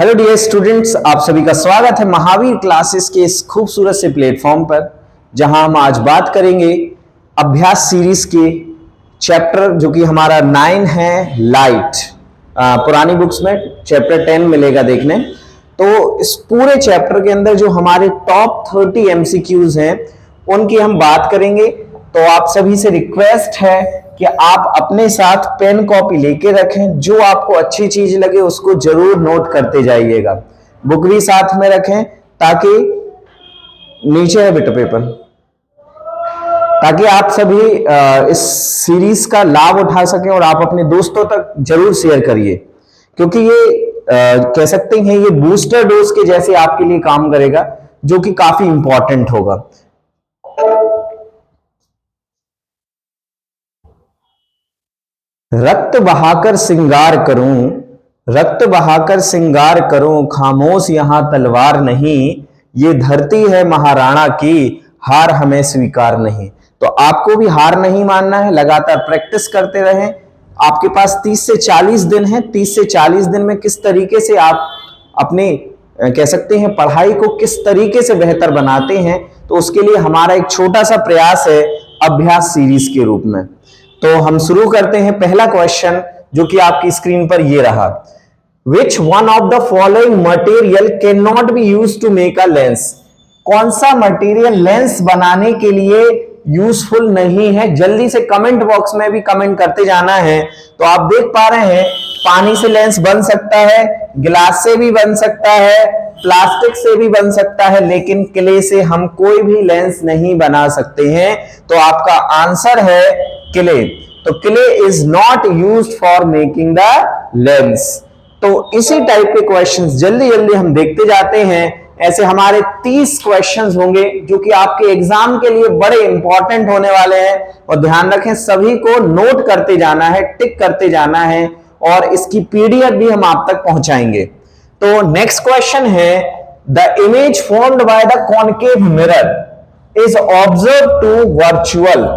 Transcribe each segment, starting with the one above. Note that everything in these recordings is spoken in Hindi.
हेलो डियर स्टूडेंट्स, आप सभी का स्वागत है महावीर क्लासेस के इस खूबसूरत से प्लेटफॉर्म पर, जहां हम आज बात करेंगे अभ्यास सीरीज के चैप्टर जो कि हमारा 9 है, लाइट। पुरानी बुक्स में चैप्टर 10 मिलेगा देखने। तो इस पूरे चैप्टर के अंदर जो हमारे टॉप 30 एमसीक्यूज हैं उनकी हम बात करेंगे। तो आप सभी से रिक्वेस्ट है कि आप अपने साथ पेन कॉपी लेके रखें, जो आपको अच्छी चीज लगे उसको जरूर नोट करते जाइएगा। बुक भी साथ में रखें ताकि नीचे है बिट पेपर, ताकि आप सभी इस सीरीज का लाभ उठा सकें और आप अपने दोस्तों तक जरूर शेयर करिए, क्योंकि ये कह सकते हैं ये बूस्टर डोज के जैसे आपके लिए काम करेगा, जो कि काफी इंपॉर्टेंट होगा। रक्त बहाकर श्रृंगार करूं, रक्त बहाकर श्रृंगार करूं, खामोश यहां तलवार नहीं, ये धरती है महाराणा की, हार हमें स्वीकार नहीं। तो आपको भी हार नहीं मानना है, लगातार प्रैक्टिस करते रहें। आपके पास 30 से 40 दिन है। 30 से 40 दिन में किस तरीके से आप अपने कह सकते हैं पढ़ाई को किस तरीके से बेहतर बनाते हैं, तो उसके लिए हमारा एक छोटा सा प्रयास है अभ्यास सीरीज के रूप में। तो हम शुरू करते हैं। पहला क्वेश्चन जो कि आपकी स्क्रीन पर ये रहा, which one of the following material can not be use to make a lens. कौन सा मटेरियल लेंस बनाने के लिए यूजफुल नहीं है? जल्दी से कमेंट बॉक्स में भी कमेंट करते जाना है। तो आप देख पा रहे हैं पानी से लेंस बन सकता है, गिलास से भी बन सकता है, प्लास्टिक से भी बन सकता है, लेकिन क्ले से हम कोई भी लेंस नहीं बना सकते हैं। तो आपका आंसर है क्ले। तो clay is not used for making the lens. तो इसी टाइप के क्वेश्चंस जल्दी जल्दी हम देखते जाते हैं। ऐसे हमारे 30 क्वेश्चंस होंगे जो कि आपके एग्जाम के लिए बड़े इंपॉर्टेंट होने वाले हैं। और ध्यान रखें, सभी को नोट करते जाना है, टिक करते जाना है, और इसकी पीडीएफ भी हम आप तक पहुंचाएंगे। तो नेक्स्ट क्वेश्चन है, the image formed by the concave mirror is observe to virtual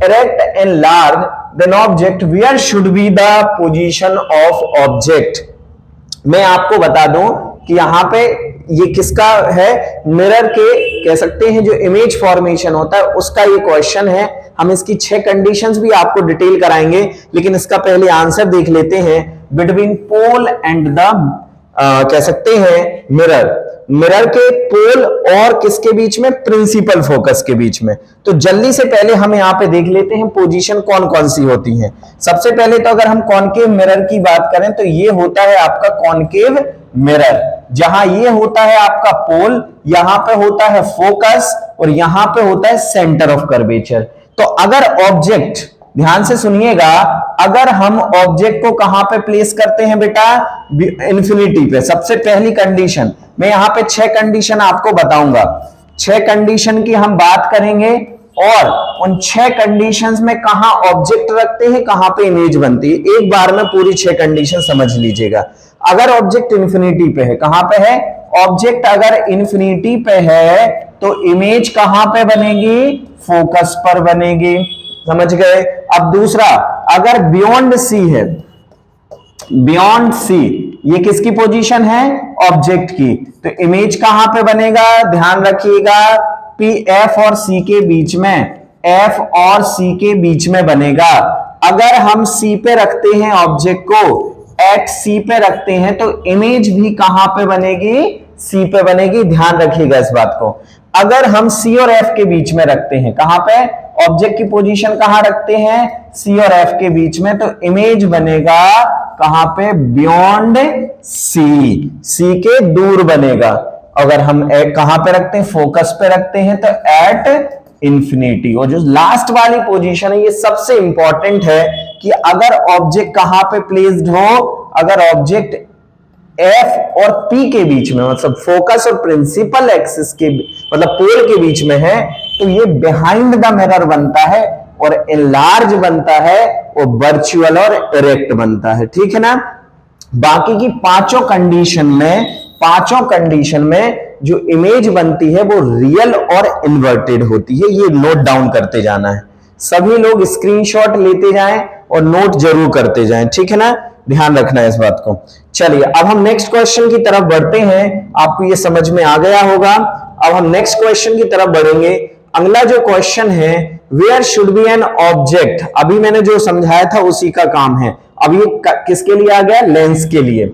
erect and large than object, where should be the position of object। मैं आपको बता दूं कि यहां पे ये किसका है, मिरर के कह सकते हैं जो इमेज फॉर्मेशन होता है उसका ये क्वेश्चन है। हम इसकी 6 कंडीशंस भी आपको डिटेल कराएंगे, लेकिन इसका पहले आंसर देख लेते हैं। बिटवीन पोल एंड द कह सकते हैं मिरर, मिरर के पोल और किसके बीच में, प्रिंसिपल फोकस के बीच में। तो जल्दी से पहले हम यहां पे देख लेते हैं पोजीशन कौन कौन सी होती हैं। सबसे पहले तो अगर हम कॉनकेव मिरर की बात करें तो ये होता है आपका कॉनकेव मिरर, जहां ये होता है आपका पोल, यहां पे होता है फोकस, और यहां पे होता है सेंटर ऑफ कर्वेचर। तो अगर ऑब्जेक्ट, ध्यान से सुनिएगा, अगर हम ऑब्जेक्ट को कहां पे प्लेस करते हैं बेटा, इंफिनिटी पे। सबसे पहली कंडीशन, मैं यहां पे 6 कंडीशन आपको बताऊंगा। 6 कंडीशन की हम बात करेंगे, और उन 6 कंडीशंस में कहां ऑब्जेक्ट रखते हैं, कहां पे इमेज बनती है। एक बार में पूरी 6 कंडीशन समझ लीजिएगा। अगर ऑब्जेक्ट इंफिनिटी पे है, कहां पे है ऑब्जेक्ट, अगर इंफिनिटी पे है तो इमेज कहां पे बनेगी, फोकस पर बनेगी। समझ गए? अब दूसरा, अगर बियॉन्ड सी है, बियॉन्ड सी ये किसकी पोजीशन है, ऑब्जेक्ट की, तो इमेज कहां पे बनेगा, ध्यान रखिएगा, पी एफ और सी के बीच में, एफ और सी के बीच में बनेगा। अगर हम सी पे रखते हैं ऑब्जेक्ट को, एट सी पे रखते हैं, तो इमेज भी कहां पे बनेगी, सी पे बनेगी। ध्यान रखिएगा इस बात को। अगर हम सी और एफ के बीच में रखते हैं, कहां पे, ऑब्जेक्ट की पोजीशन कहां रखते हैं, सी और एफ के बीच में, तो इमेज बनेगा कहां पे, बियॉन्ड सी, सी के दूर बनेगा। अगर हम कहां पे रखते हैं, फोकस पे रखते हैं, तो एट इंफिनिटी। और जो लास्ट वाली पोजीशन है ये सबसे इंपॉर्टेंट है कि अगर ऑब्जेक्ट कहां पे प्लेस्ड हो, अगर ऑब्जेक्ट एफ और पी के बीच में, मतलब फोकस और प्रिंसिपल एक्सिस के, मतलब पोल के बीच में है, तो ये बिहाइंड द मिरर बनता है, और एनलार्ज बनता है, और वर्चुअल और इरेक्ट बनता है। ठीक है ना? बाकी की पांचों कंडीशन में जो इमेज बनती है वो रियल और इन्वर्टेड होती है। ये नोट डाउन करते जाना है। सभी लोग स्क्रीनशॉट लेते जाएं और नोट जरूर करते जाएं। ठीक है ना? ध्यान रखना है इस बात को। चलिए अब हम नेक्स्ट क्वेश्चन की तरफ बढ़ते हैं। आपको ये समझ में आ गया होगा। अब हम नेक्स्ट क्वेश्चन की तरफ बढ़ेंगे। अगला जो क्वेश्चन है, where should be an object, अभी मैंने जो समझाया था उसी का काम है। अब ये किसके लिए आ गया? लेंस के लिए।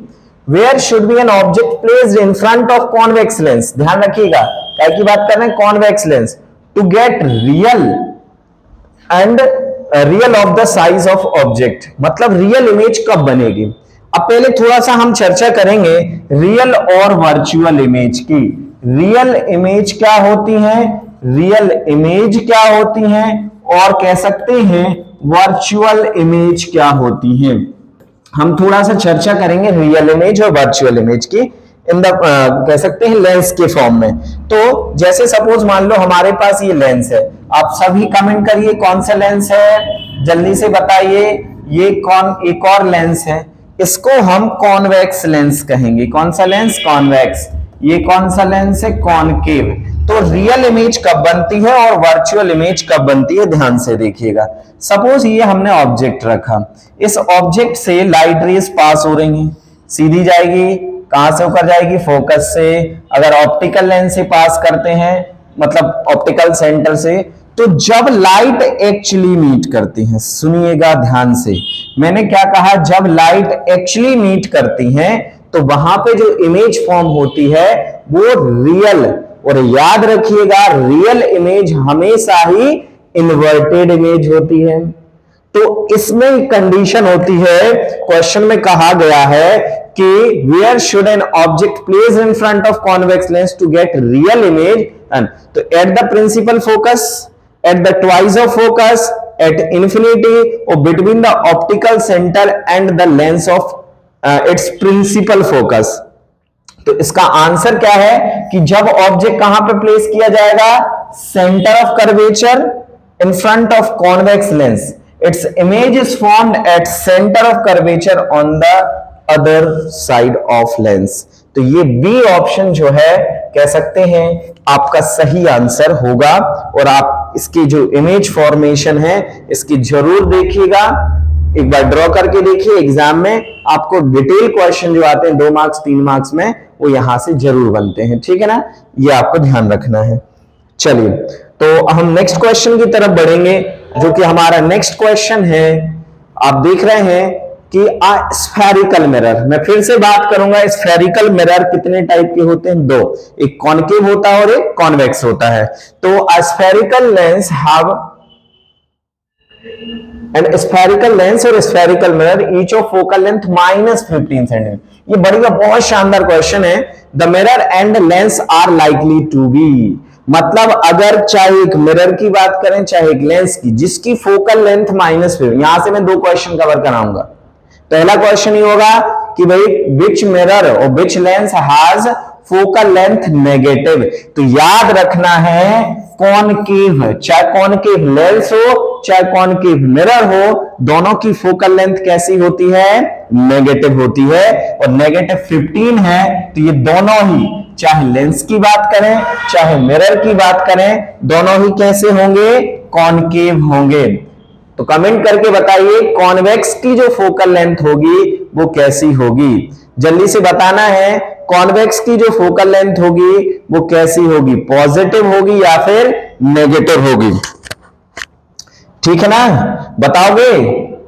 Where should be an object placed in front of convex lens, ध्यान रखिएगा क्या की बात कर रहे हैं, convex lens, to get real and real of the size of object, मतलब रियल इमेज कब बनेगी। अब पहले थोड़ा सा हम चर्चा करेंगे रियल और वर्चुअल इमेज की। रियल इमेज क्या होती है, रियल इमेज क्या होती है, और कह सकते हैं वर्चुअल इमेज क्या होती है। हम थोड़ा सा चर्चा करेंगे रियल इमेज और वर्चुअल इमेज की इन द कह सकते हैं लेंस के फॉर्म में। तो जैसे सपोज मान लो हमारे पास ये लेंस है, आप सभी कमेंट करिए कौन सा लेंस है, जल्दी से बताइए। ये एक और लेंस है, इसको हम कॉन्वेक्स लेंस कहेंगे। कौन सा लेंस? कॉन्वेक्स। ये कौन सा लेंस है? कॉनकेव। तो रियल इमेज कब बनती है और वर्चुअल इमेज कब बनती है, ध्यान से देखिएगा। सपोज ये हमने ऑब्जेक्ट रखा, इस ऑब्जेक्ट से लाइट रेज पास हो रही हैं, सीधी जाएगी, कहां से होकर जाएगी? फोकस से। अगर ऑप्टिकल लेंस से पास करते हैं, मतलब ऑप्टिकल सेंटर से, तो जब लाइट एक्चुअली मीट करती हैं, सुनिएगा ध्यान से, मैंने क्या कहा, जब लाइट एक्चुअली मीट करती हैं तो वहां पे जो इमेज फॉर्म होती है वो रियल, और याद रखिएगा रियल इमेज हमेशा ही इन्वर्टेड इमेज होती है। तो इसमें कंडीशन होती है, क्वेश्चन में कहा गया है कि where should an object place in front of convex lens to get real image, तो at the principal focus, at the twice of focus, at infinity, और between the optical centre and the lens of its principal focus. तो इसका आंसर क्या है कि जब ऑब्जेक्ट कहां पे प्लेस किया जाएगा? Centre of curvature in front of convex lens, its image is formed at centre of curvature on the other side of lens. तो ये बी ऑप्शन जो है कह सकते हैं आपका सही आंसर होगा। और आप इसकी जो इमेज फॉर्मेशन है इसकी जरूर देखिएगा, एक बार ड्रॉ करके देखिए। एग्जाम में आपको डिटेल क्वेश्चन जो आते हैं 2 मार्क्स 3 मार्क्स में, वो यहां से जरूर बनते हैं, ठीक है ना, ये आपको ध्यान रखना है। चलिए तो हम नेक्स्ट क्वेश्चन की तरफ बढ़ेंगे, जो कि हमारा नेक्स्ट क्वेश्चन है। आप देख रहे हैं कि स्फेरिकल मिरर, मैं फिर से बात करूंगा, स्फेरिकल मिरर कितने टाइप के होते हैं? 2, एक कॉनकेव होता है और एक कॉन्वेक्स होता है। तो spherical lens have and spherical lens और spherical mirror each of focal length -15 centimetre. ये बढ़िया बहुत शानदार क्वेश्चन है। The mirror and lens are likely to be, मतलब अगर चाहे एक मिरर की बात करें चाहे एक लेंस की, जिसकी फोकल लेंथ -15, यहां से मैं 2 क्वेश्चन कवर कराऊंगा। पहला क्वेश्चन ये होगा कि भाई विच मिरर और which lens has focal length negative. तो याद रखना है कॉनकेव, चाहे कॉनकेव लेंस हो चाहे कॉनकेव मिरर हो, दोनों की फोकल लेंथ कैसी होती है? नेगेटिव होती है। और -15 है, तो ये दोनों ही, चाहे लेंस की बात करें चाहे मिरर की बात करें, दोनों ही कैसे होंगे? कॉनकेव होंगे। तो कमेंट करके बताइए कॉन्वेक्स की जो फोकल लेंथ होगी वो कैसी होगी, जल्दी से बताना है। कॉन्वेक्स की जो फोकल लेंथ होगी वो कैसी होगी? पॉजिटिव होगी या फिर नेगेटिव होगी? ठीक है ना, बताओगे?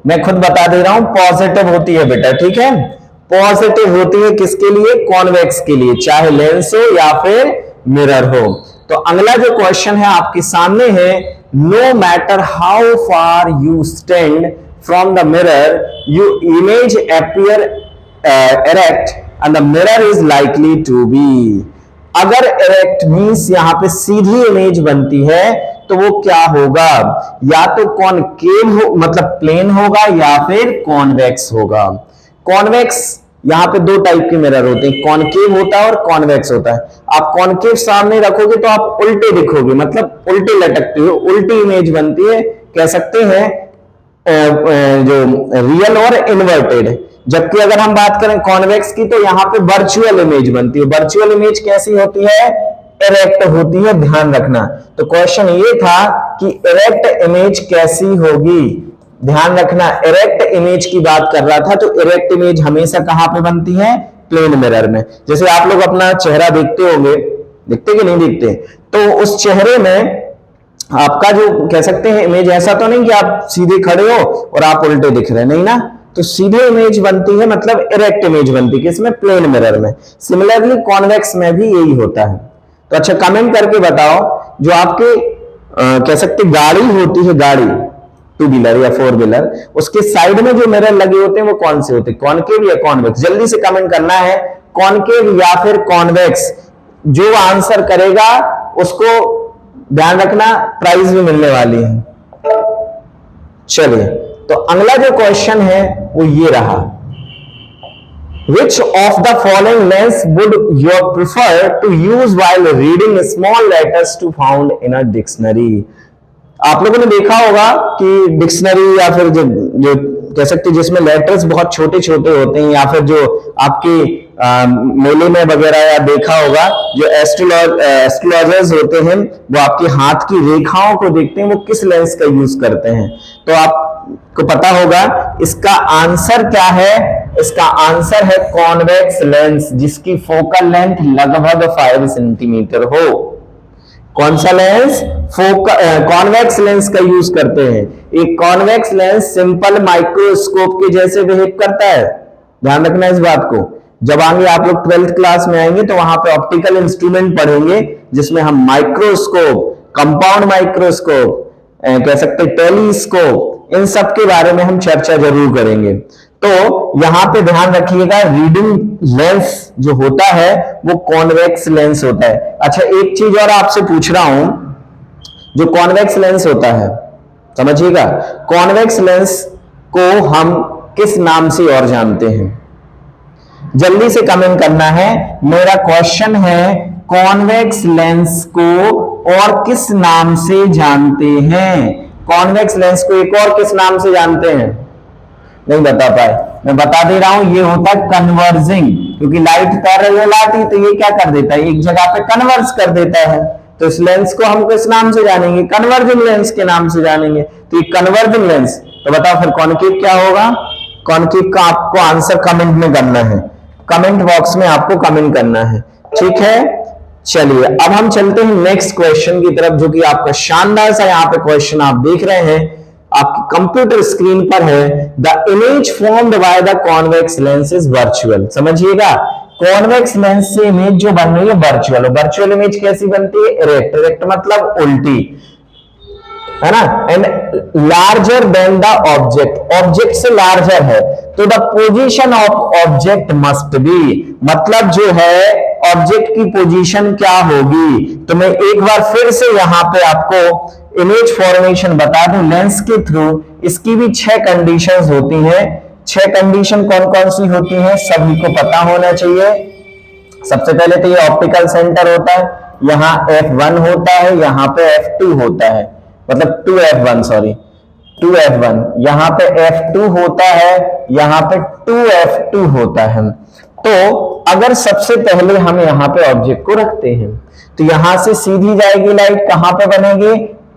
मैं खुद बता दे रहा हूं, पॉजिटिव होती है बेटा, ठीक है, पॉजिटिव होती है। किसके लिए? कॉन्वेक्स के लिए, चाहे लेंस हो या फिर मिरर हो। तो अगला जो क्वेश्चन है आपके सामने है, no matter how far you stand from the mirror you image appear erect and the mirror is likely to be. अगर एरेक्ट मींस यहां पे सीधी इमेज बनती है तो वो क्या होगा? या तो कॉनकेव हो, मतलब प्लेन होगा, या फिर कॉन्वेक्स होगा। कॉन्वेक्स, यहां पे 2 टाइप के मिरर होते हैं, कॉनकेव होता है और कॉन्वेक्स होता है। आप कॉनकेव सामने रखोगे तो आप उल्टे दिखोगे, मतलब उल्टे लटकते हो, उल्टी इमेज बनती है, कह सकते हैं जो रियल और इन्वर्टेड। जबकि अगर हम बात करें कॉन्वेक्स की तो यहां पे वर्चुअल इमेज बनती है। वर्चुअल इमेज कैसी होती है? इरेक्ट होती है, ध्यान रखना। तो क्वेश्चन ये था कि इरेक्ट इमेज कैसी होगी, ध्यान रखना। इरेक्ट इमेज की बात कर रहा था, तो इरेक्ट इमेज हमेशा कहां पे बनती है? प्लेन मिरर में। जैसे आप लोग अपना चेहरा देखते होंगे, दिखते कि नहीं दिखते, तो उस चेहरे में आपका जो कह सकते हैं इमेज, ऐसा तो नहीं कि आप सीधे खड़े हो और आप उल्टे दिख रहे, नहीं ना, तो सीधे इमेज बनती है, मतलब इरेक्ट इमेज बनती है किसमें? प्लेन मिरर में। सिमिलरली कॉन्वेक्स में भी यही होता है। तो अच्छा कमेंट करके बताओ, जो आपके कह सकते गाड़ी होती है, गाड़ी टू व्हीलर या फोर व्हीलर, उसके साइड में जो मिरर लगे होते हैं वो कौन से होते हैं? कॉनकेव या कॉन्वेक्स? जल्दी से कमेंट करना है, कॉनकेव या फिर कॉन्वेक्स। जो आंसर करेगा उसको ध्यान रखना प्राइज भी मिलने वाली है। चलिए, तो अगला जो क्वेश्चन है वो ये रहा, Which of the following lens would you prefer to use while reading small letters to found in a dictionary? आप लोगों ने देखा होगा कि डिक्शनरी या फिर जो कह सकते हैं जिसमें लेटर्स बहुत छोटे छोटे होते हैं, या फिर जो आपके मेले में वगैरह या देखा होगा, जो एस्ट्रोलॉजर्स होते हैं वो आपके हाथ की रेखाओं को देखते हैं, वो किस लेंस का यूज करते हैं? तो आपको पता होगा इसका आंसर क्या है। इसका आंसर है कॉन्वेक्स लेंस, जिसकी फोकल लेंथ लगभग 5 सेंटीमीटर हो। कौन सा लेंस? कॉन्वेक्स लेंस का यूज करते हैं। एक कॉन्वेक्स लेंस सिंपल माइक्रोस्कोप के जैसे बिहेव करता है, ध्यान रखना इस बात को। जब आगे आप लोग 12th क्लास में आएंगे तो वहां पे ऑप्टिकल इंस्ट्रूमेंट पढ़ेंगे, जिसमें हम माइक्रोस्कोप, कंपाउंड माइक्रोस्कोप, कह सकते टेलीस्कोप, इन सब के बारे में हम चर्चा जरूर करेंगे। तो यहां पे ध्यान रखिएगा, रीडिंग लेंस जो होता है वो कॉन्वेक्स लेंस होता है। अच्छा एक चीज और आपसे पूछ रहा हूं, जो कॉन्वेक्स लेंस होता है समझिएगा, कॉन्वेक्स लेंस को हम किस नाम से और जानते हैं? जल्दी से कमेंट करना है। मेरा क्वेश्चन है, कॉन्वेक्स लेंस को और किस नाम से जानते हैं? कॉन्वेक्स लेंस को एक और किस नाम से जानते हैं? नहीं बता पाए, मैं बता दे रहा हूं, ये होता है कन्वर्जिंग। क्योंकि लाइट पैरेलल आती तो ये क्या कर देता है? एक जगह पे कन्वर्ज कर देता है। तो इस लेंस को हम किस नाम से जानेंगे? कन्वर्जिंग लेंस के नाम से जानेंगे। तो ये कन्वर्जिंग लेंस, तो बताओ फिर कॉनकेव क्या होगा? कॉनकेव का आपको आंसर कमेंट में करना है, कमेंट बॉक्स में आपको कमेंट करना है, ठीक है। चलिए अब हम चलते हैं नेक्स्ट क्वेश्चन की तरफ, जो कि आपका शानदार सा यहाँ पे क्वेश्चन आप देख रहे हैं, आपकी कंप्यूटर स्क्रीन पर है। The image formed by the convex lens is virtual. समझिएगा, कॉन्वेक्स लेंस से इमेज जो बन रही है वर्चुअल। वर्चुअल इमेज कैसी बनती है? इरेक्ट। इरेक्ट मतलब उल्टी, है ना। And larger than the object, object से लार्जर है, तो the position of object must be, मतलब जो है ऑब्जेक्ट की पोजीशन क्या होगी। तो मैं एक बार फिर से यहां पे आपको इमेज फॉर्मेशन बता दूं लेंस के थ्रू। इसकी भी 6 कंडीशंस होती हैं। 6 कंडीशन कौन कौन सी होती हैं सभी को पता होना चाहिए। सबसे पहले तो ये ऑप्टिकल सेंटर होता है, यहां F1 होता है, यहां पे F2 होता है, मतलब 2F1 सॉरी 2F1, यहां पे F2 होता है, यहां पे 2F2 होता है। तो अगर सबसे पहले हम यहां पे ऑब्जेक्ट को रखते हैं तो यहां से सीधी जाएगी लाइट, कहां पे बनेगी?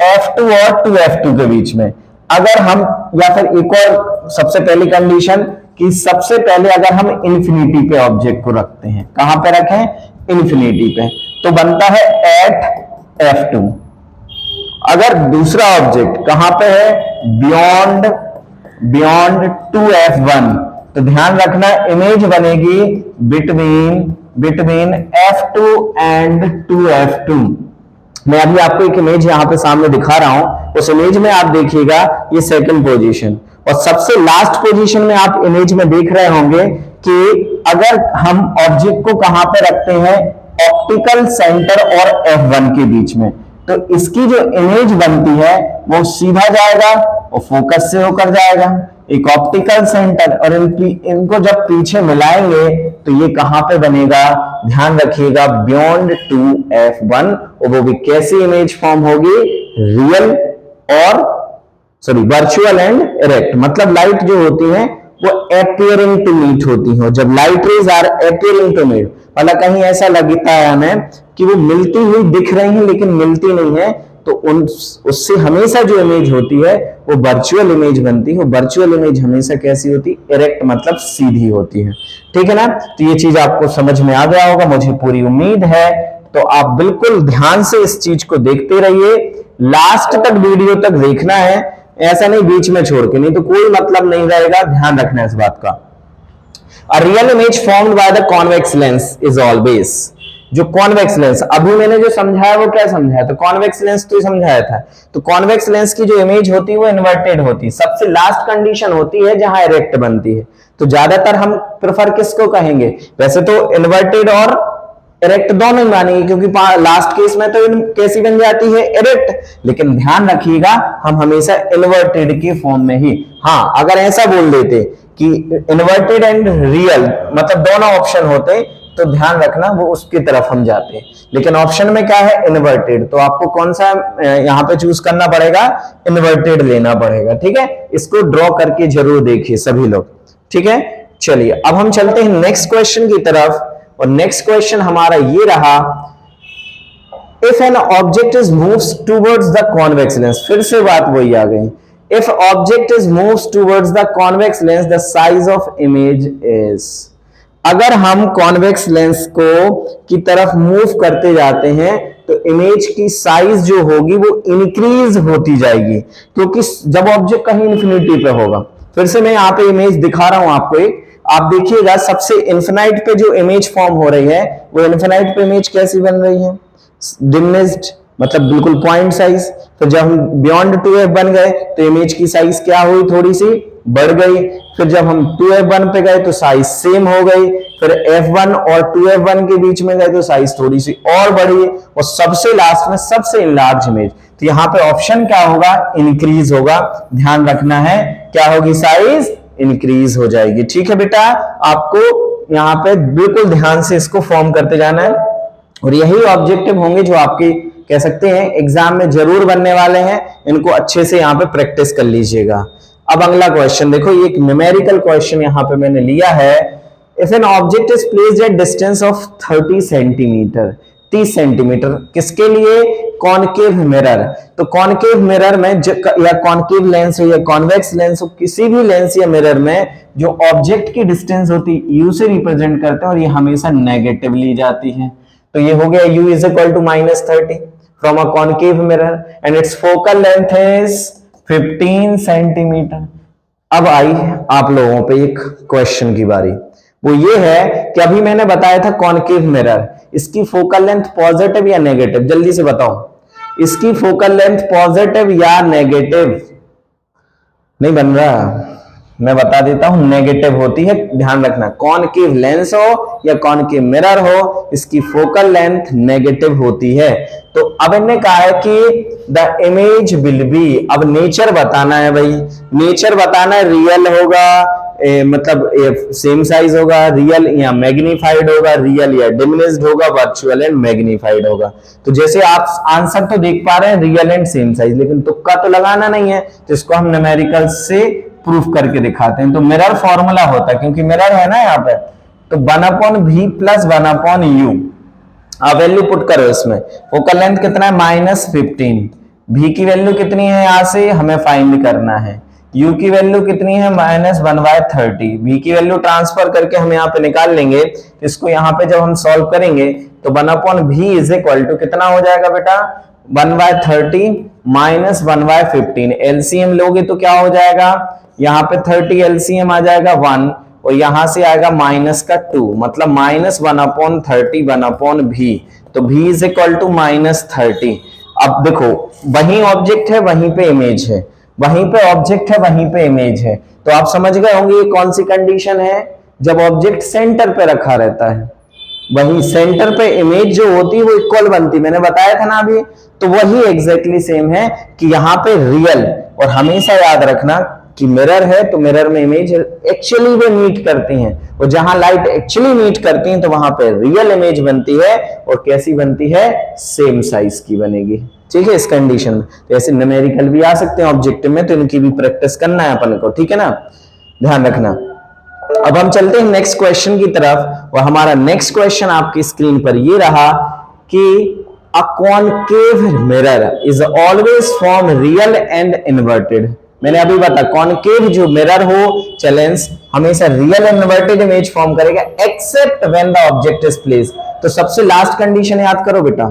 F2 और 2F2 के बीच में। अगर हम, या फिर एक और सबसे पहली कंडीशन कि सबसे पहले अगर हम इंफिनिटी पे ऑब्जेक्ट को रखते हैं, कहां पे रखें? इंफिनिटी पे, तो बनता है एट F2। अगर दूसरा ऑब्जेक्ट कहां पे है? बियॉन्ड 2F1, तो ध्यान रखना इमेज बनेगी बिटवीन F2 एंड 2F2। मैं अभी आपको एक इमेज यहां पे सामने दिखा रहा हूं, उस इमेज में आप देखिएगा ये सेकंड पोजीशन, और सबसे लास्ट पोजीशन में आप इमेज में देख रहे होंगे कि अगर हम ऑब्जेक्ट को कहां पे रखते हैं? ऑप्टिकल सेंटर और F1 के बीच में, तो इसकी जो इमेज बनती है वो सीधा जाएगा और फोकस से होकर जाएगा। एक ऑप्टिकल सेंटर और इनको जब पीछे मिलाएंगे तो ये कहां पे बनेगा? ध्यान रखिएगा, बियॉन्ड 2F1। और वो भी कैसी इमेज फॉर्म होगी? रियल और वर्चुअल एंड इरेक्ट, मतलब लाइट जो होती है वो अपियरिंग टू मीट होती है। जब light rays are appearing to meet, मतलब कहीं ऐसा लगता है हमें कि वो मिलती हुई दिख रही है लेकिन मिलती नहीं है, तो उन उससे हमेशा जो इमेज होती है वो वर्चुअल इमेज बनती है। वर्चुअल इमेज हमेशा कैसी होती है? इरेक्ट मतलब सीधी होती है। ठीक है ना? तो ये चीज आपको समझ में आ गया होगा, मुझे पूरी उम्मीद है। तो आप बिल्कुल ध्यान से इस चीज को देखते रहिए, लास्ट तक वीडियो तक देखना है, ऐसा नहीं बीच में छोड़ के, नहीं तो कोई मतलब नहीं रहेगा। ध्यान रखना इस बात का। A real image formed by the convex lens is always, जो कॉन्वेक्स लेंस, अभी मैंने जो समझाया वो क्या समझाया? तो कॉन्वेक्स लेंस तो समझाया था। तो कॉन्वेक्स लेंस की जो इमेज होती है वो इन्वर्टेड होती है। सबसे लास्ट कंडीशन होती है जहां इरेक्ट बनती है। तो ज्यादातर हम प्रेफर किसको कहेंगे? वैसे तो इन्वर्टेड और इरेक्ट दोनों ही मानेंगे, क्योंकि लास्ट केस में तो कैसी बन जाती है? इरेक्ट। लेकिन ध्यान रखिएगा हम हमेशा इन्वर्टेड के फॉर्म में ही, हाँ अगर ऐसा बोल देते कि इन्वर्टेड एंड रियल मतलब दोनों ऑप्शन होते तो ध्यान रखना वो उसकी तरफ हम जाते हैं। लेकिन ऑप्शन में क्या है? इन्वर्टेड। तो आपको कौन सा यहां पे चूज करना पड़ेगा? इन्वर्टेड लेना पड़ेगा। ठीक है, इसको ड्रॉ करके जरूर देखिए सभी लोग। ठीक है, चलिए अब हम चलते हैं नेक्स्ट क्वेश्चन की तरफ। और नेक्स्ट क्वेश्चन हमारा ये रहा, if an object is moves towards the convex lens, फिर से बात वही आ गई। If object is moves towards the convex lens the size of image is, अगर हम कॉन्वेक्स लेंस को की तरफ मूव करते जाते हैं तो इमेज की साइज जो होगी वो इंक्रीज होती जाएगी, क्योंकि जब ऑब्जेक्ट कहीं इंफिनिटी पे होगा। फिर से मैं यहाँ पे इमेज दिखा रहा हूं आपको एक, आप देखिएगा सबसे इन्फिनाइट पे जो इमेज फॉर्म हो रही है वो इन्फिनाइट पे इमेज कैसी बन रही है? डिमिनिश्ड, मतलब बिल्कुल पॉइंट साइज। तो जब हम बियॉन्ड 2f बन गए तो इमेज की साइज क्या हुई? थोड़ी सी बढ़ गई। फिर जब हम 2f1 पे गए तो साइज सेम हो गई। फिर f1 और 2f1 के बीच में गए तो साइज थोड़ी सी और बढ़ी, और सबसे लास्ट में सबसे इनलार्ज इमेज। तो यहाँ पे ऑप्शन क्या होगा? इंक्रीज होगा। ध्यान रखना है, क्या होगी? साइज इंक्रीज हो जाएगी। ठीक है बेटा, आपको यहाँ पे बिल्कुल ध्यान से इसको फॉर्म करते जाना है, और यही ऑब्जेक्टिव होंगे जो आपके कह सकते हैं एग्जाम में जरूर बनने वाले हैं। इनको अच्छे से यहाँ पे प्रैक्टिस कर लीजिएगा। अब अगला क्वेश्चन देखो, ये एक न्यूमेरिकल क्वेश्चन यहाँ पे मैंने लिया है। If an object is placed at distance of 30 centimetre, 30 centimetre, किसके लिए? Concave mirror. तो कॉनकेव मिरर में या कॉनकेव लेंस हो या कॉन्वेक्स लेंस हो, किसी भी लेंस या मिरर में जो ऑब्जेक्ट की डिस्टेंस होती है यू से रिप्रेजेंट करते हैं, और ये हमेशा नेगेटिव ली जाती है। तो ये हो गया u is equal to -30 from a concave mirror and its focal length is 15 centimetre. अब आई आप लोगों पे एक क्वेश्चन की बारी, वो ये है कि अभी मैंने बताया था कॉनकेव मिरर, इसकी फोकल लेंथ पॉजिटिव या नेगेटिव? जल्दी से बताओ, इसकी फोकल लेंथ पॉजिटिव या नेगेटिव? नहीं बन रहा, मैं बता देता हूं, नेगेटिव होती है। ध्यान रखना, कॉनकेव लेंस हो या कॉनकेव मिरर हो, इसकी फोकल लेंथ नेगेटिव होती है। तो अब इन्होंने कहा है कि द इमेज विल बी, अब नेचर बताना है भाई, नेचर बताना है, रियल होगा मतलब सेम साइज होगा, रियल या मैग्नीफाइड होगा, रियल या डिमिनिश्ड होगा, वर्चुअल एंड मैग्नीफाइड होगा। तो जैसे आप आंसर तो देख पा रहे हैं रियल एंड सेम साइज, लेकिन तुक्का तो लगाना नहीं है, तो इसको हम न्यूमेरिकल से प्रूफ करके दिखाते हैं। तो मिरर फॉर्मूला होता है, क्योंकि मिरर है ना यहाँ पे, तो 1/v प्लस 1/u। आप वैल्यू पुट करो इसमें, फोकल लेंथ कितना है? -15। v की वैल्यू कितनी है यहां से हमें फाइंड करना है, u की वैल्यू कितनी है? -1/30। v की वैल्यू ट्रांसफर करके हम यहाँ पे निकाल लेंगे। इसको यहाँ पे जब हम सॉल्व करेंगे तो 1/v इज इक्वल टू कितना हो जाएगा बेटा? 1/30 माइनस 1/15। एलसीएम लोगे तो क्या हो जाएगा? यहाँ पे 30 एलसीएम आ जाएगा 1, और यहां से आएगा माइनस का 2, मतलब -1/30 1/v। तो v इज इक्वल टू -30। अब देखो, वहीं ऑब्जेक्ट है वहीं पे इमेज है, वहीं पे ऑब्जेक्ट है वहीं पे इमेज है। तो आप समझ गए होंगे ये कौन सी कंडीशन है? जब ऑब्जेक्ट सेंटर पे रखा रहता है, वहीं सेंटर पे इमेज जो होती है वो इक्वल बनती, मैंने बताया था ना अभी। तो वही एग्जैक्टली सेम है कि यहाँ पे रियल, और हमेशा याद रखना कि मिरर है तो मिरर में इमेज एक्चुअली वो मीट करती हैं, और जहां लाइट एक्चुअली मीट करती हैं तो वहां पे रियल इमेज बनती है, और कैसी बनती है? सेम साइज की बनेगी। ठीक है, इस कंडीशन में तो ऐसे न्यूमेरिकल भी आ सकते हैं ऑब्जेक्टिव में, तो इनकी भी प्रैक्टिस करना है अपन को। ठीक है ना, ध्यान रखना। अब हम चलते हैं नेक्स्ट क्वेश्चन की तरफ, और हमारा नेक्स्ट क्वेश्चन आपकी स्क्रीन पर ये रहा कि A concave mirror is always form real and inverted. मैंने अभी बताया कॉनकेव जो मिरर हो चैलेंज हमेशा real and inverted image form करेगा except when the object is placed. तो सबसे लास्ट कंडीशन याद करो बेटा,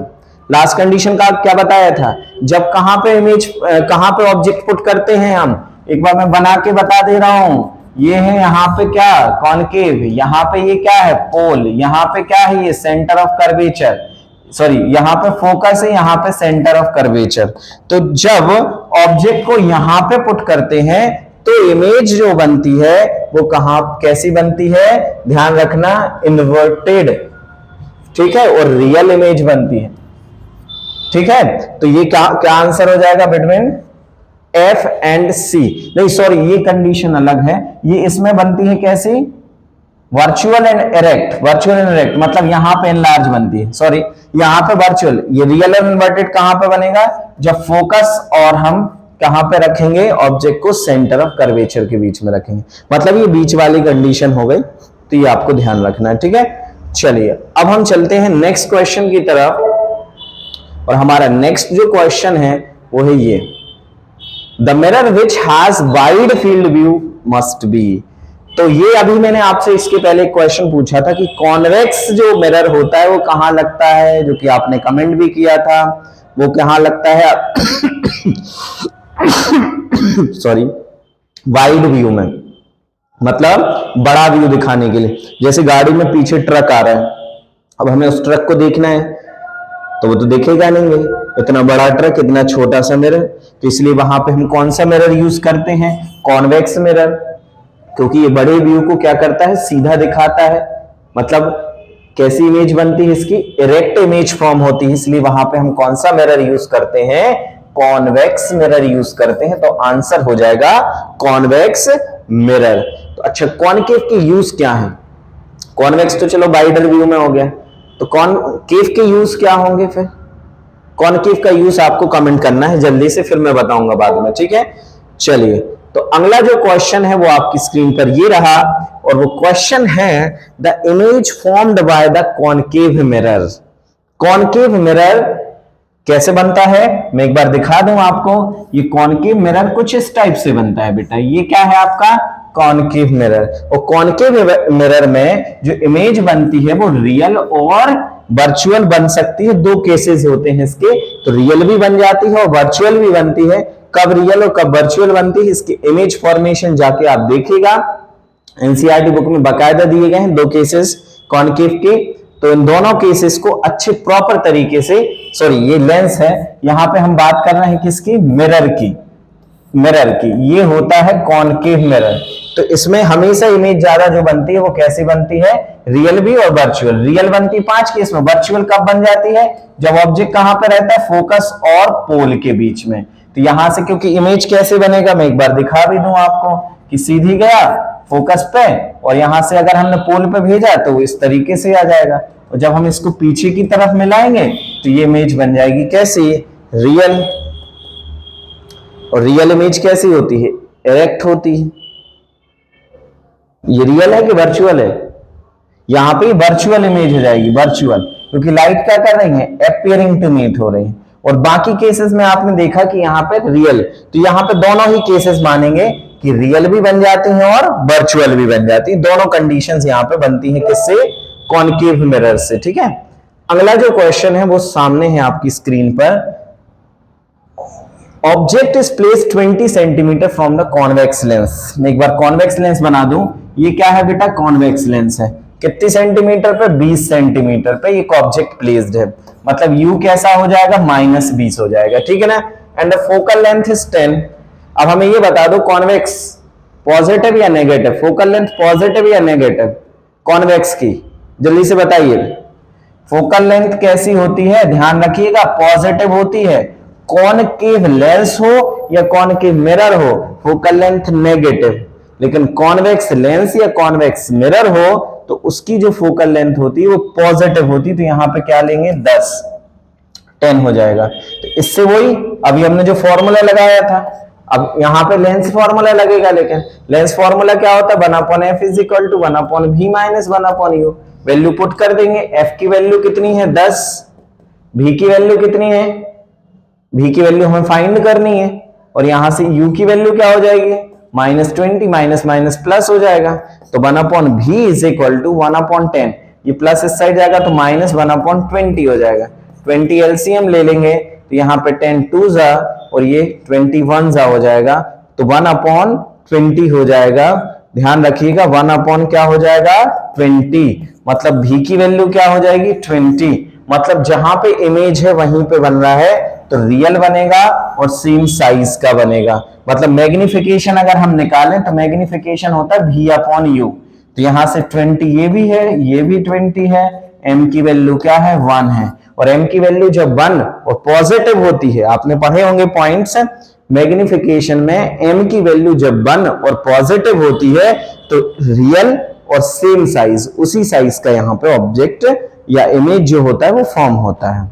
लास्ट कंडीशन का क्या बताया था, जब कहां पे इमेज कहां पे ऑब्जेक्ट पुट करते हैं हम, एक बार मैं बना के बता दे रहा हूं, ये है यहाँ पे क्या कॉनकेव, यहाँ पे ये क्या है पोल, यहाँ पे क्या है ये सेंटर ऑफ कर्वेचर, सॉरी यहाँ पे फोकस है, यहाँ पे सेंटर ऑफ कर्वेचर। तो जब ऑब्जेक्ट को यहां पे पुट करते हैं तो इमेज जो बनती है वो कहां कैसी बनती है, ध्यान रखना इन्वर्टेड, ठीक है, और रियल इमेज बनती है, ठीक है। तो ये क्या क्या आंसर हो जाएगा बिटवीन एफ एंड सी, नहीं सॉरी ये कंडीशन अलग है, ये इसमें बनती है कैसी, virtual and erect, virtual and erect मतलब यहां पे एनलार्ज बनती है, सॉरी यहां पे वर्चुअल, ये रियल एंड इन्वर्टेड कहां पे बनेगा, जब फोकस और हम कहां पे रखेंगे ऑब्जेक्ट को सेंटर ऑफ कर्वेचर के बीच में रखेंगे, मतलब ये बीच वाली कंडीशन हो गई, तो ये आपको ध्यान रखना है, ठीक है। चलिए अब हम चलते हैं नेक्स्ट क्वेश्चन की तरफ, और हमारा नेक्स्ट जो क्वेश्चन है वो है ये, the mirror which has wide field view must be. तो ये अभी मैंने आपसे इसके पहले एक क्वेश्चन पूछा था कि कॉन्वेक्स जो मिरर होता है वो कहां लगता है, जो कि आपने कमेंट भी किया था, वो कहां लगता है सॉरी वाइड व्यू में, मतलब बड़ा व्यू दिखाने के लिए, जैसे गाड़ी में पीछे ट्रक आ रहा है, अब हमें उस ट्रक को देखना है तो वो तो देखेगा नहीं है, इतना बड़ा ट्रक इतना छोटा सा मिरर, तो इसलिए वहां पे हम कौन सा मिरर यूज करते हैं, कॉन्वेक्स मिरर, क्योंकि ये बड़े व्यू को क्या करता है सीधा दिखाता है, मतलब कैसी इमेज बनती है इसकी, इरेक्ट इमेज फॉर्म होती है, इसलिए वहां पे हम कौन सा मिरर यूज करते हैं, कॉन्वेक्स मिरर यूज करते हैं। तो आंसर हो जाएगा कॉन्वेक्स मिरर। तो अच्छा कॉनकेव के यूज क्या है, कॉन्वेक्स तो चलो वाइडर व्यू में हो गया, तो कॉनकेव के यूज क्या होंगे, फिर कॉनकेव का यूज आपको कमेंट करना है जल्दी से, फिर मैं बताऊंगा बाद में, ठीक है। चलिए तो अगला जो क्वेश्चन है वो आपकी स्क्रीन पर ये रहा, और वो क्वेश्चन है the image formed by the concave mirror. Concave mirror कैसे बनता है मैं एक बार दिखा दूं आपको, ये कॉनकेव मिरर कुछ इस टाइप से बनता है बेटा, ये क्या है आपका कॉनकेव मिरर, और कॉनकेव मिरर में जो इमेज बनती है वो रियल और वर्चुअल बन सकती है, दो केसेस होते हैं इसके, तो रियल भी बन जाती है और वर्चुअल भी बनती है। कब रियल और कब वर्चुअल बनती है इसकी इमेज फॉर्मेशन जाके आप देखिएगा, एनसीईआरटी बुक में बाकायदा दिए गए हैं दो केसेस कॉनकेव के, तो इन दोनों केसेस को अच्छे प्रॉपर तरीके से, सॉरी ये लेंस है, यहां पे हम बात कर रहे हैं किसकी, मिरर की, मिरर की, ये होता है कॉनकेव मिरर। तो इसमें हमेशा इमेज ज्यादा जो बनती है वो कैसी बनती है, रियल भी और वर्चुअल। रियल बनती है 5 केस में, वर्चुअल कब बन जाती है, जब ऑब्जेक्ट कहां पे रहता है, फोकस और पोल के बीच में। तो यहां से क्योंकि इमेज कैसे बनेगा मैं एक बार दिखा भी दूं आपको, कि सीधी गया फोकस पे और यहां से अगर हमने पोल पे भेजा तो इस तरीके से आ जाएगा, और जब हम इसको पीछे की तरफ मिलाएंगे तो ये इमेज बन जाएगी कैसी, रियल। और रियल इमेज कैसी होती है, इरेक्ट होती है। ये रियल है कि वर्चुअल है, यहां पे वर्चुअल इमेज हो जाएगी, वर्चुअल, क्योंकि लाइट क्या कर रही है, अपीयरिंग टू मीट हो रही है। और बाकी केसेस में आपने देखा कि यहां पे रियल, तो यहां पे दोनों ही केसेस मानेंगे कि रियल भी बन जाती हैं और वर्चुअल भी बन जाती है, दोनों कंडीशंस यहां पे बनती हैं किससे, कॉनकेव मिरर से, ठीक है। अगला जो क्वेश्चन है वो सामने है आपकी स्क्रीन पर, object is placed 20 centimetre from the convex lens. मैं एक बार कॉन्वेक्स लेंस बना दूं, ये क्या है बेटा, कॉन्वेक्स लेंस है, कितने सेंटीमीटर पे, 20 सेंटीमीटर पे एक ऑब्जेक्ट प्लेस्ड है, मतलब यू कैसा हो जाएगा, -20 हो जाएगा, ठीक है ना, and the focal length is 10। अब हमें ये बता दो कॉन्वेक्स पॉजिटिव या नेगेटिव, फोकल लेंथ पॉजिटिव या नेगेटिव कॉन्वेक्स की, जल्दी से बताइए। फोकल लेंथ कैसी होती है, ध्यान रखिएगा पॉजिटिव होती है, कॉनकेव लेंस हो या कॉनकेव मिरर हो फोकल लेंथ नेगेटिव, लेकिन कॉन्वेक्स लेंस या कॉन्वेक्स मिरर हो तो उसकी जो फोकल लेंथ होती है वो पॉजिटिव होती है, तो यहां पे क्या लेंगे 10 हो जाएगा। तो इससे वही अभी हमने जो फॉर्मूला लगाया था, अब यहां पे लेंस फॉर्मूला लगेगा, लेकिन लेंस फॉर्मूला क्या होता है, 1/f is equal to 1/v minus 1/u, value put कर देंगे, f की वैल्यू कितनी है 10, v की वैल्यू कितनी है, v की वैल्यू हमें फाइंड करनी है, और यहां से u की वैल्यू क्या हो जाएगी, -20, माइनस माइनस प्लस हो जाएगा, तो 1/v इज इक्वल टू 1/10, ये प्लस इस साइड जाएगा तो -1/20 हो जाएगा, 20 एलसीएम ले लेंगे तो यहाँ पे 10 2 जा और ये 21 जा हो जाएगा, तो 1/20 हो जाएगा। ध्यान रखिएगा 1/ क्या हो जाएगा 20, मतलब v की वैल्यू क्या हो जाएगी 20, मतलब जहां पे इमेज है वहीं पे बन रहा है तो रियल बनेगा और सेम साइज का बनेगा। मतलब मैग्निफिकेशन अगर हम निकालें तो मैग्निफिकेशन होता है v/u, तो यहां से 20 ये भी है, ये भी 20 है, m की वैल्यू क्या है 1 है, और m की वैल्यू जब 1 और पॉजिटिव होती है, आपने पढ़े होंगे पॉइंट्स मैग्निफिकेशन में, m की वैल्यू जब 1 और पॉजिटिव होती है तो रियल और सेम साइज, उसी साइज का यहाँ पे ऑब्जेक्ट या इमेज जो होता है वो फॉर्म होता है।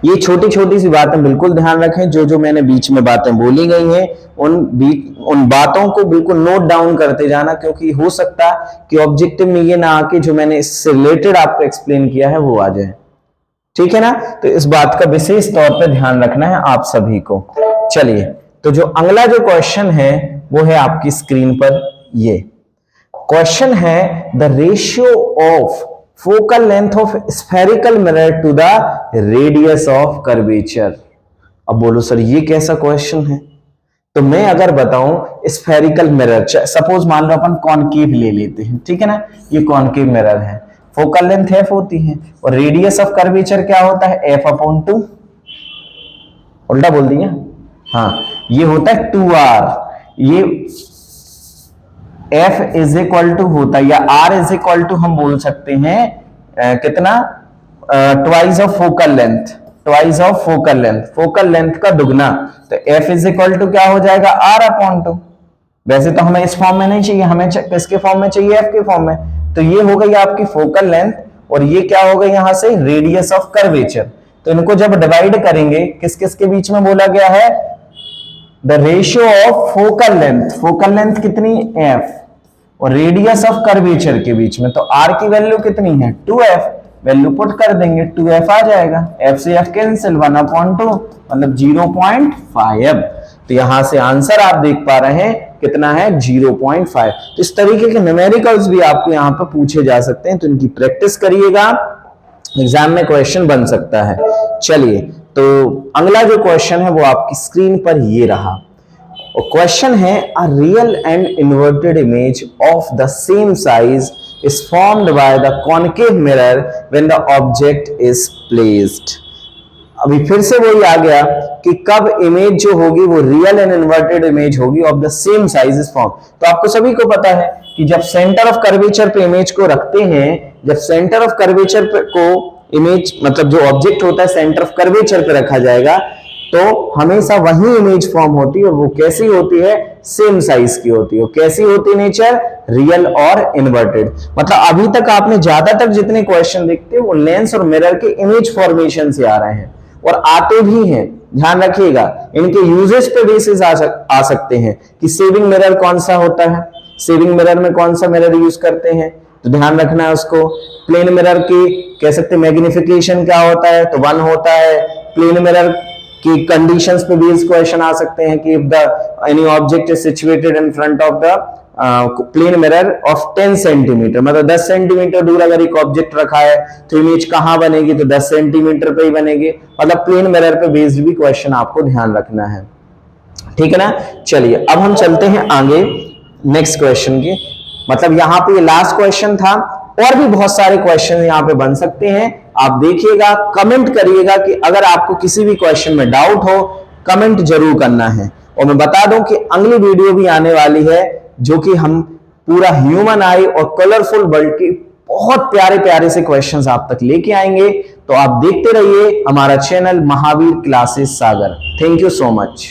ये छोटी छोटी सी बातें बिल्कुल ध्यान रखें, जो जो मैंने बीच में बातें बोली गई हैं उन बातों को बिल्कुल नोट डाउन करते जाना, क्योंकि हो सकता है कि ऑब्जेक्टिव में ये ना आके जो मैंने इससे रिलेटेड आपको एक्सप्लेन किया है वो आ जाए, ठीक है ना। तो इस बात का विशेष तौर पे ध्यान रखना है आप सभी को। चलिए, तो जो अगला जो क्वेश्चन है वो है आपकी स्क्रीन पर, ये क्वेश्चन है the ratio of focal length of spherical mirror to the radius of curvature. अब बोलो सर ये कैसा क्वेश्चन है, तो मैं अगर बताऊं स्फेरिकल मिरर, सपोज मान लो अपन कॉनकेव ले लेते हैं, ठीक है ना, ये कॉनकेव मिरर है, फोकल लेंथ f होती है और रेडियस ऑफ कर्वेचर क्या होता है f/2, उल्टा बोल दिया, हाँ ये होता है 2r, ये f इज इक्वल टू होता है या r इज इक्वल टू हम बोल सकते हैं कितना, twice of focal length, twice of focal length, focal length का दुगना, तो f इज इक्वल टू क्या हो जाएगा r/2। वैसे तो हमें इस फॉर्म में नहीं चाहिए, हमें किसके फॉर्म में चाहिए, f के फॉर्म में, तो ये हो गई आपकी फोकल लेंथ और ये क्या हो गई यहां से रेडियस ऑफ कर्वेचर। तो इनको जब डिवाइड करेंगे किस किस के बीच में बोला गया है, the ratio of focal length, focal length कितनी f और रेडियस ऑफ कर्वेचर के बीच में, तो r की वैल्यू कितनी है 2f, वैल्यू पुट कर देंगे 2f आ जाएगा, f से f कैंसिल 1/2 मतलब 0.5। तो यहां से आंसर आप देख पा रहे हैं कितना है 0.5। तो इस तरीके के न्यूमेरिकल्स भी आपको यहां पर पूछे जा सकते हैं, तो इनकी प्रैक्टिस करिएगा, एग्जाम में क्वेश्चन बन सकता है। चलिए, तो अगला जो क्वेश्चन है वो आपकी स्क्रीन पर ये रहा, और क्वेश्चन है a real and inverted image of the same size is formed by the concave mirror when the object is placed. अभी फिर से वही आ गया कि कब इमेज जो होगी वो रियल एंड इन्वर्टेड इमेज होगी of the same size is form. तो आपको सभी को पता है कि जब सेंटर ऑफ कर्वेचर पे इमेज को रखते हैं, जब सेंटर ऑफ कर्वेचर को इमेज मतलब जो ऑब्जेक्ट होता है सेंटर ऑफ कर्वेचर पे रखा जाएगा तो हमेशा वही इमेज फॉर्म होती है, और वो कैसी होती है सेम साइज की होती है। कैसी होती है नेचर, रियल और इन्वर्टेड। मतलब अभी तक आपने ज्यादातर जितने क्वेश्चन देखते हैं वो लेंस और मिरर के इमेज फॉर्मेशन से आ रहे हैं और आते भी हैं, ध्यान रखिएगा। इनके यूजेस पे बेसिस आ सकते हैं कि सेविंग मिरर कौन सा होता है, सेविंग मिरर में कौन सा मिरर यूज करते हैं, तो ध्यान रखना है उसको। प्लेन मिरर की कह सकते हैं मैग्निफिकेशन क्या होता है, तो 1 होता है। प्लेन मिरर की कंडीशंस पे बेस्ड क्वेश्चन आ सकते हैं कि if the any object is situated in front of the plane mirror of 10 centimetre, मतलब 10 सेंटीमीटर दूर अगर एक ऑब्जेक्ट रखा है तो इमेज कहां बनेगी, तो 10 सेंटीमीटर पे ही बनेगी। मतलब प्लेन मिरर पे बेस्ड भी क्वेश्चन आपको ध्यान रखना है, ठीक है ना। चलिए अब हम चलते हैं आगे नेक्स्ट क्वेश्चन की। मतलब यहाँ पे ये लास्ट क्वेश्चन था, और भी बहुत सारे क्वेश्चन यहाँ पे बन सकते हैं। आप देखिएगा, कमेंट करिएगा कि अगर आपको किसी भी क्वेश्चन में डाउट हो, कमेंट जरूर करना है। और मैं बता दूं कि अगली वीडियो भी आने वाली है जो कि हम पूरा ह्यूमन आई और कलरफुल वर्ल्ड के बहुत प्यारे प्यारे से क्वेश्चंस आप तक लेके आएंगे। तो आप देखते रहिए हमारा channel Mahavir classes Sagar. Thank you so much.